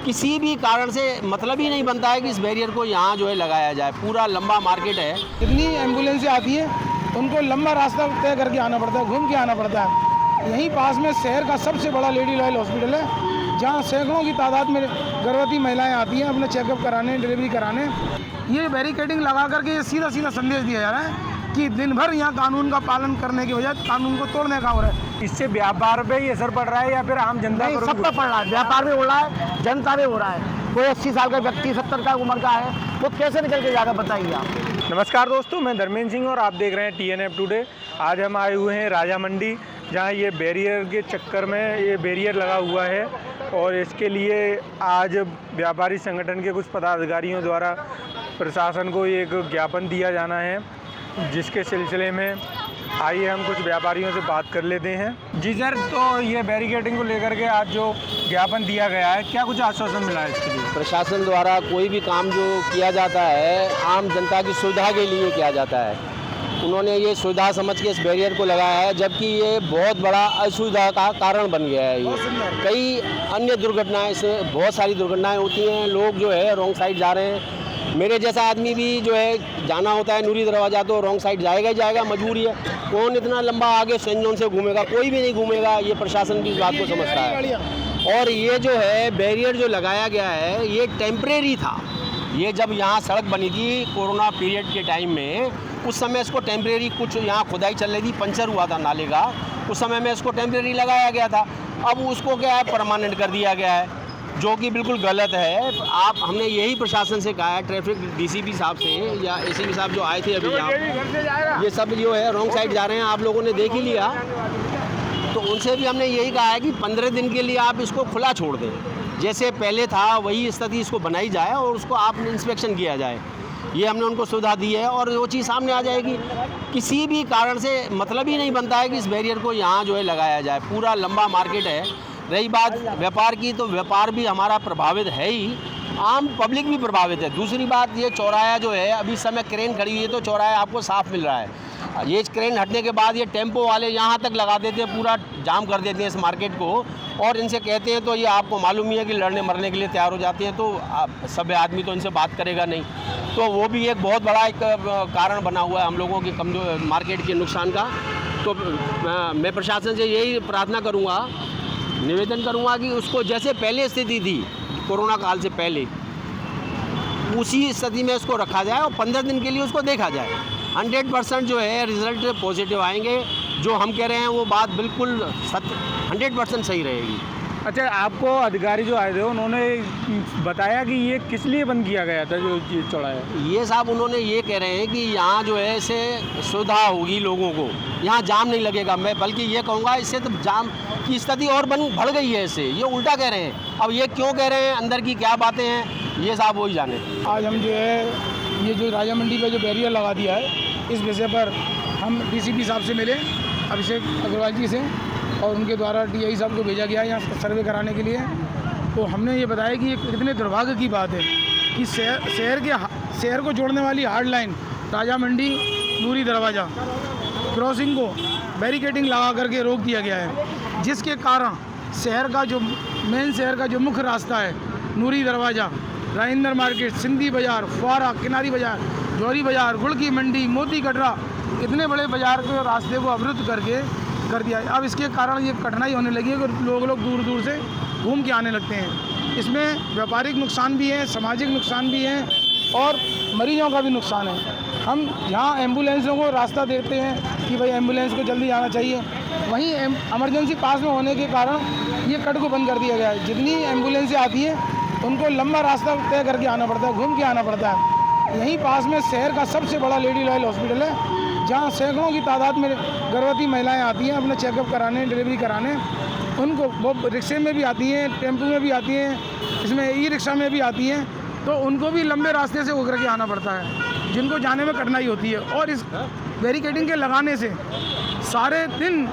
किसी भी कारण से मतलब ही नहीं बनता है कि इस बैरियर को यहाँ जो है लगाया जाए। पूरा लंबा मार्केट है। जितनी एम्बुलेंसें आती हैं उनको लंबा रास्ता तय करके आना पड़ता है, घूम के आना पड़ता है। यहीं पास में शहर का सबसे बड़ा लेडी रॉयल हॉस्पिटल है, जहाँ सैकड़ों की तादाद में गर्भवती महिलाएं आती हैं अपने चेकअप कराने, डिलीवरी कराने। ये बैरिकेडिंग लगा करके सीधा सीधा संदेश दिया जा रहा है कि दिन भर यहाँ कानून का पालन करने की बजाय कानून को तोड़ने का हो रहा है। इससे व्यापार पे ही असर पड़ रहा है या फिर आम जनता पर? सब पर पड़ रहा है, व्यापार भी हो रहा है, जनता भी हो रहा है। कोई 80 साल का व्यक्ति 70 का उम्र का है, वो कैसे निकल के जाएगा बताइए आप। नमस्कार दोस्तों, मैं धर्मेंद्र सिंह और आप देख रहे हैं TNF टुडे। आज हम आए हुए हैं राजा मंडी, जहां ये बैरियर के चक्कर में ये बैरियर लगा हुआ है और इसके लिए आज व्यापारी संगठन के कुछ पदाधिकारियों द्वारा प्रशासन को एक ज्ञापन दिया जाना है, जिसके सिलसिले में आइए हम कुछ व्यापारियों से बात कर लेते हैं। जी सर, तो ये बैरिकेडिंग को लेकर के आज जो ज्ञापन दिया गया है, क्या कुछ आश्वासन मिला है इसके लिए? प्रशासन द्वारा कोई भी काम जो किया जाता है आम जनता की सुविधा के लिए किया जाता है। उन्होंने ये सुविधा समझ के इस बैरियर को लगाया है, जबकि ये बहुत बड़ा असुविधा का कारण बन गया है। ये कई अन्य दुर्घटनाएं, इसमें बहुत सारी दुर्घटनाएं होती हैं। लोग जो है रॉन्ग साइड जा रहे हैं। मेरे जैसा आदमी भी जो है जाना होता है नूरी दरवाज़ा, तो रॉन्ग साइड जाएगा ही जाएगा, मजबूरी है। कौन इतना लंबा आगे सेंट जॉन से घूमेगा? कोई भी नहीं घूमेगा। ये प्रशासन भी इस बात को समझता है। और ये जो है बैरियर जो लगाया गया है ये टेम्परेरी था। ये जब यहाँ सड़क बनी थी कोरोना पीरियड के टाइम में, उस समय इसको टेम्परेरी, कुछ यहाँ खुदाई चल रही थी, पंचर हुआ था नाले का, उस समय में इसको टेम्परेरी लगाया गया था। अब उसको क्या है, परमानेंट कर दिया गया है, जो कि बिल्कुल गलत है। हमने यही प्रशासन से कहा है, ट्रैफिक DCP साहब से या ACP साहब जो आए थे अभी यहाँ, ये सब जो है रॉन्ग साइड जा रहे हैं, आप लोगों ने देख ही लिया। तो उनसे भी हमने यही कहा है कि 15 दिन के लिए आप इसको खुला छोड़ दें, जैसे पहले था वही स्थिति इसको बनाई जाए और उसको आप इंस्पेक्शन किया जाए। ये हमने उनको सुविधा दी है और वो चीज़ सामने आ जाएगी। किसी भी कारण से मतलब ही नहीं बनता है कि इस बैरियर को यहाँ जो है लगाया जाए। पूरा लंबा मार्केट है। रही बात व्यापार की, तो व्यापार भी हमारा प्रभावित है ही, आम पब्लिक भी प्रभावित है। दूसरी बात, ये चौराहा जो है अभी समय क्रेन खड़ी हुई है, तो चौराहा आपको साफ मिल रहा है। ये क्रेन हटने के बाद ये टेम्पो वाले यहाँ तक लगा देते हैं, पूरा जाम कर देते हैं इस मार्केट को। और इनसे कहते हैं तो ये आपको मालूम ही है कि लड़ने मरने के लिए तैयार हो जाते हैं, तो सभ्य आदमी तो इनसे बात करेगा नहीं। तो वो भी एक बहुत बड़ा एक कारण बना हुआ है हम लोगों की कमजोर मार्केट के नुकसान का। तो मैं प्रशासन से यही प्रार्थना करूँगा, निवेदन करूंगा कि उसको जैसे पहले स्थिति थी कोरोना काल से पहले, उसी स्थिति में उसको रखा जाए और 15 दिन के लिए उसको देखा जाए। 100% जो है रिज़ल्ट पॉजिटिव आएंगे। जो हम कह रहे हैं वो बात बिल्कुल 100% सही रहेगी। अच्छा, आपको अधिकारी जो आए थे उन्होंने बताया कि ये किस लिए बंद किया गया था, जो चीज़ चौड़ाया? ये साहब उन्होंने ये कह रहे हैं कि यहाँ जो है इससे सुविधा होगी लोगों को, यहाँ जाम नहीं लगेगा। मैं बल्कि ये कहूँगा इससे तो जाम की स्थिति और बढ़ गई है इससे। ये उल्टा कह रहे हैं। अब ये क्यों कह रहे हैं, अंदर की क्या बातें हैं, ये साहब वही जाने। आज हम जो है ये जो राजा मंडी पे जो बैरियर लगा दिया है, इस विषय पर हम DCP साहब से मिले, अभिषेक अग्रवाल जी से, और उनके द्वारा DI साहब को भेजा गया है यहाँ सर्वे कराने के लिए। तो हमने ये बताया कि ये कितने दुर्भाग्य की बात है कि शहर को जोड़ने वाली हार्ड लाइन राजा मंडी नूरी दरवाज़ा क्रॉसिंग को बैरिकेडिंग लगा करके रोक दिया गया है, जिसके कारण शहर का जो मुख्य रास्ता है, नूरी दरवाज़ा, राजेंद्र मार्केट, सिंधी बाज़ार, फुआरा, किनारी बाज़ार, जौहरी बाज़ार, गुड़ की मंडी, मोती कटरा, इतने बड़े बाज़ार के रास्ते को अवरुद्ध कर दिया है। अब इसके कारण ये कठिनाई होने लगी है कि लोग दूर दूर से घूम के आने लगते हैं। इसमें व्यापारिक नुकसान भी है, सामाजिक नुकसान भी है और मरीजों का भी नुकसान है। हम यहाँ एम्बुलेंसों को रास्ता देते हैं कि भाई एम्बुलेंस को जल्दी आना चाहिए, वहीं इमरजेंसी पास में होने के कारण ये कट को बंद कर दिया गया है। जितनी एम्बुलेंसें आती हैं उनको लंबा रास्ता तय करके आना पड़ता है, घूम के आना पड़ता है। यहीं पास में शहर का सबसे बड़ा लेडी रॉयल हॉस्पिटल है, जहाँ सैकड़ों की तादाद में गर्भवती महिलाएं आती हैं अपने चेकअप कराने, डिलीवरी कराने। उनको वो रिक्शे में भी आती हैं, टेम्पो में भी आती हैं, इसमें ई-रिक्शा में भी आती हैं, तो उनको भी लंबे रास्ते से होकर के आना पड़ता है, जिनको जाने में कठिनाई होती है। और इस बैरिकेडिंग के लगाने से सारे दिन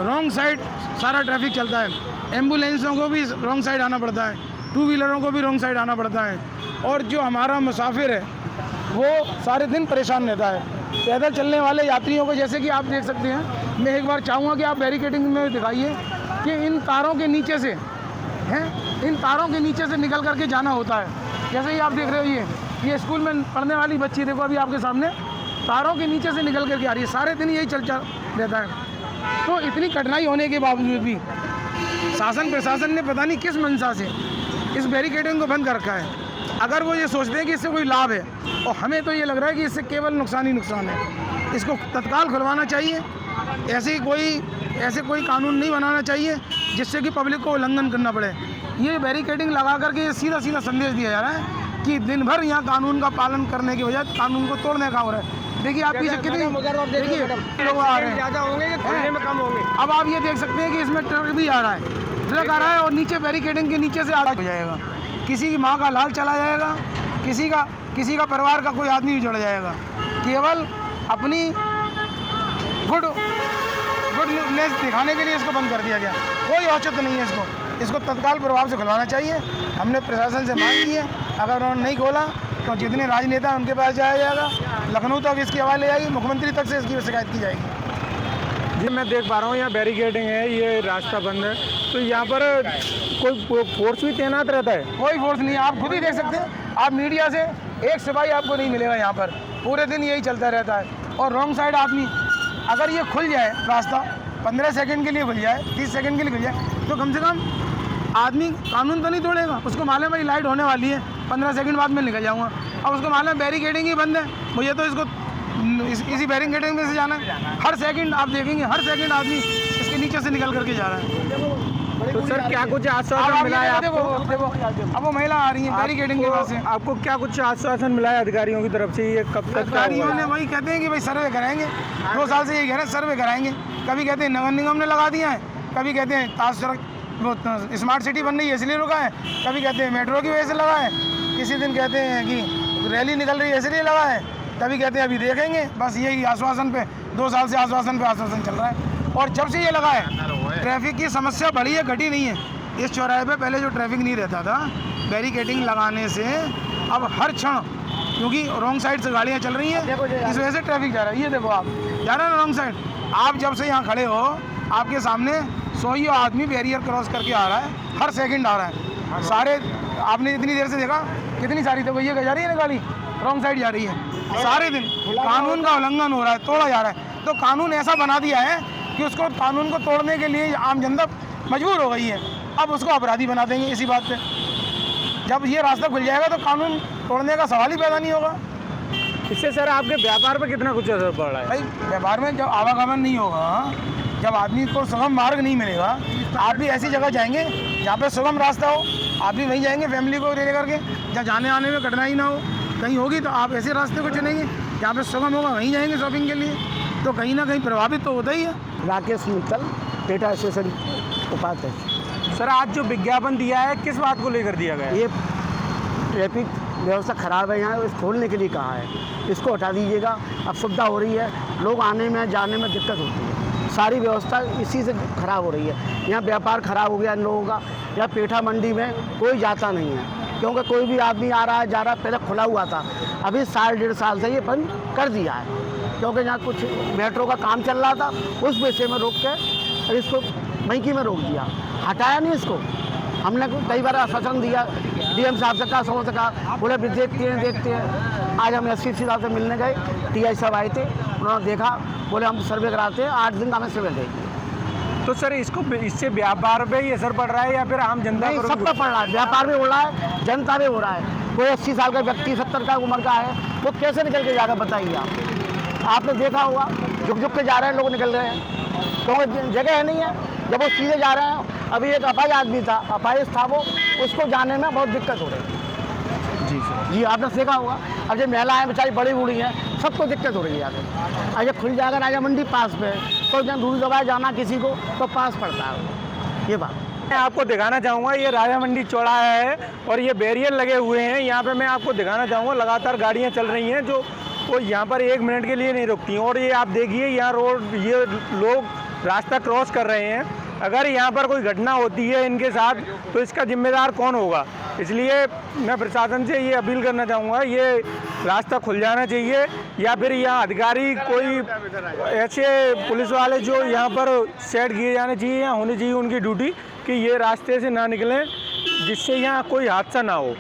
रॉन्ग साइड सारा ट्रैफिक चलता है। एम्बुलेंसों को भी रॉन्ग साइड आना पड़ता है, 2 व्हीलरों को भी रॉन्ग साइड आना पड़ता है, और जो हमारा मुसाफिर है वो सारे दिन परेशान रहता है। पैदल चलने वाले यात्रियों को, जैसे कि आप देख सकते हैं, मैं एक बार चाहूँगा कि आप बैरिकेडिंग में दिखाइए कि इन तारों के नीचे से हैं, इन तारों के नीचे से निकल करके जाना होता है। जैसे ही आप देख रहे हो ये स्कूल में पढ़ने वाली बच्ची देखो अभी आपके सामने तारों के नीचे से निकल करके आ रही है, सारे दिन यही चल रहता है। तो इतनी कठिनाई होने के बावजूद भी शासन प्रशासन ने पता नहीं किस मंशा से इस बैरिकेडिंग को बंद कर रखा है। अगर वो ये सोचते हैं कि इससे कोई लाभ है, और हमें तो ये लग रहा है कि इससे केवल नुकसान ही नुकसान है। इसको तत्काल खुलवाना चाहिए। ऐसे कोई कानून नहीं बनाना चाहिए जिससे कि पब्लिक को उल्लंघन करना पड़े। ये बैरिकेडिंग लगा करके ये सीधा संदेश दिया जा रहा है कि दिन भर यहाँ कानून का पालन करने की वजह कानून को तोड़ने का हो रहा है। देखिए आप पीछे कितने लोग आ रहे हैं, ज़्यादा होंगे में कम होंगे। अब आप ये देख सकते हैं कि इसमें ट्रक भी आ रहा है, ट्रक आ रहा है और नीचे बैरिकेडिंग के नीचे से आग हो जाएगा। किसी की माँ का लाल चला जाएगा, किसी का परिवार का कोई आदमी भी जुड़ जाएगा। केवल अपनी गुडनेस दिखाने के लिए इसको बंद कर दिया गया। कोई औचित्य नहीं है इसको तत्काल प्रभाव से खुलवाना चाहिए। हमने प्रशासन से मांग की है, अगर उन्होंने नहीं खोला तो जितने राजनेता हैं उनके पास जाया जाएगा, लखनऊ तक इसकी आवाज़ ले जाएगी, मुख्यमंत्री तक से इसकी शिकायत की जाएगी। जी मैं देख पा रहा हूँ यहाँ बैरिकेडिंग है, ये रास्ता बंद है, तो यहाँ पर कोई फोर्स भी तैनात रहता है? कोई फोर्स नहीं है, आप खुद ही देख सकते हैं। आप मीडिया से एक सिपाही आपको नहीं मिलेगा यहाँ पर, पूरे दिन यही चलता रहता है। और रॉन्ग साइड आदमी, अगर ये खुल जाए रास्ता 15 सेकंड के लिए खुल जाए, 30 सेकंड के लिए खुल जाए, तो कम से कम आदमी कानून तो नहीं तोड़ेगा। उसको मालूम है भाई लाइट होने वाली है, 15 सेकंड बाद मैं निकल जाऊँगा। अब उसको मालूम है बैरिकेडिंग ही बंद है, मुझे तो इसको इसी बैरिकेडिंग में से जाना है। हर सेकंड आप देखेंगे, हर सेकंड आदमी इसके नीचे से निकल करके जा रहा है। तो सर क्या कुछ आश्वासन मिला है आपको? देखो अब वो महिला आ रही है बैरिकेडिंग की वजह से। आपको क्या कुछ आश्वासन मिला है अधिकारियों की तरफ से? ये कब तक अधिकारियों ने वही कहते हैं कि भाई सर्वे कराएंगे, 2 साल से यही कह रहे हैं सर्वे कराएंगे। कभी कहते हैं नगर निगम ने लगा दिया है, कभी कहते हैं ताज सड़क वो स्मार्ट सिटी बन रही है इसलिए रुका है, कभी कहते हैं मेट्रो की वजह से लगा है, किसी दिन कहते हैं कि रैली निकल रही है इसलिए लगा है, कभी कहते हैं अभी देखेंगे। बस यही आश्वासन पे 2 साल से आश्वासन पे आश्वासन चल रहा है। और जब से ये लगा है ट्रैफिक की समस्या बढ़ी है, घटी नहीं है। इस चौराहे पे पहले जो ट्रैफिक नहीं रहता था, बैरिकेडिंग लगाने से अब हर क्षण, क्योंकि रॉन्ग साइड से गाड़ियाँ चल रही हैं, इस वजह से ट्रैफिक जा रहा है। ये देखो आप जा रहे हैं ना रॉन्ग साइड, आप जब से यहाँ खड़े हो आपके सामने 100 आदमी बैरियर क्रॉस करके आ रहा है, हर सेकंड आ रहा है। सारे आपने इतनी देर से देखा कितनी सारी देखो ये जा रही है ना गाड़ी, रॉन्ग साइड जा रही है। सारे दिन कानून का उल्लंघन हो रहा है, तोड़ा जा रहा है। तो कानून ऐसा बना दिया है कि उसको कानून को तोड़ने के लिए आम जनता मजबूर हो गई है। अब उसको अपराधी बना देंगे इसी बात पे। जब ये रास्ता खुल जाएगा तो कानून तोड़ने का सवाल ही पैदा नहीं होगा। इससे सर आपके व्यापार पर कितना कुछ असर पड़ रहा है? भाई व्यापार में जब आवागमन नहीं होगा, जब आदमी को सुगम मार्ग नहीं मिलेगा, आप भी ऐसी जगह जाएंगे जहाँ पे सुगम रास्ता हो, आप भी वहीं जाएंगे फैमिली को ले करके, जहाँ जाने आने में कठिनाई ना हो। कहीं होगी तो आप ऐसे रास्ते को चुनेंगे जहाँ पे सुगम होगा, वहीं जाएंगे शॉपिंग के लिए। तो कहीं ना कहीं प्रभावित तो होता ही है। राकेश मित्तल, पेटा स्टेशन उपाध्यक्ष। सर आज जो विज्ञापन दिया है किस बात को लेकर दिया गया? ये ट्रैफिक व्यवस्था ख़राब है, यहाँ इस खोलने के लिए कहा है, इसको हटा दीजिएगा। अब सुविधा हो रही है, लोग आने में जाने में दिक्कत होती है, सारी व्यवस्था इसी से ख़राब हो रही है। यहाँ व्यापार ख़राब हो गया इन लोगों का। यहाँ पेठा मंडी में कोई जाता नहीं है, क्योंकि कोई भी आदमी आ रहा है जा रहा है। पहले खुला हुआ था, अभी 1.5 साल से ये बंद कर दिया है, क्योंकि यहाँ कुछ मेट्रो का काम चल रहा था, उस विषय में रोक के इसको मैकी में रोक दिया, हटाया नहीं इसको। हमने कई बार आश्वासन दिया, डीएम साहब से कहा, समझ से कहा, बोले भी देखते हैं। आज हम एसपी साहब से मिलने गए, टीआई साहब आए थे, उन्होंने देखा, बोले हम सर्वे कराते हैं, 8 दिन का हमें सर्वे देंगे। तो सर इससे व्यापार पे ही असर पड़ रहा है या फिर आम जनता पर? सबका पड़ रहा है, व्यापार भी हो रहा है, जनता भी हो रहा है। कोई 80 साल का व्यक्ति 70 का उम्र का है, वो कैसे निकल के जाएगा बताइए आप। आपने देखा होगा झुक के जा रहे हैं लोग, निकल रहे हैं, क्योंकि जगह है नहीं है। जब वो सीधे जा रहे हैं, अभी एक अपाहिज आदमी था, अपाहिज था वो, उसको जाने में बहुत दिक्कत हो रही है। जी सर, जी आपने देखा होगा। अब जो महिलाएं बेचारी बड़ी बूढ़ी हैं, सबको दिक्कत हो रही है आगे। अब जब खुल जाएगा राजा मंडी पास पे, तो जब दूर दबाए जाना किसी को तो पास पड़ता है। ये बात मैं आपको दिखाना चाहूँगा, ये राजा मंडी चौराहा है और ये बैरियर लगे हुए हैं। यहाँ पे मैं आपको दिखाना चाहूँगा, लगातार गाड़ियाँ चल रही हैं जो वो यहाँ पर 1 मिनट के लिए नहीं रुकती। और ये आप देखिए यहाँ रोड, ये लोग रास्ता क्रॉस कर रहे हैं। अगर यहाँ पर कोई घटना होती है इनके साथ तो इसका जिम्मेदार कौन होगा? इसलिए मैं प्रशासन से ये अपील करना चाहूँगा, ये रास्ता खुल जाना चाहिए, या फिर यहाँ अधिकारी कोई ऐसे पुलिस वाले जो यहाँ पर सेट किए जाने चाहिए, या होनी चाहिए उनकी ड्यूटी कि ये रास्ते से ना निकलें जिससे यहाँ कोई हादसा ना हो।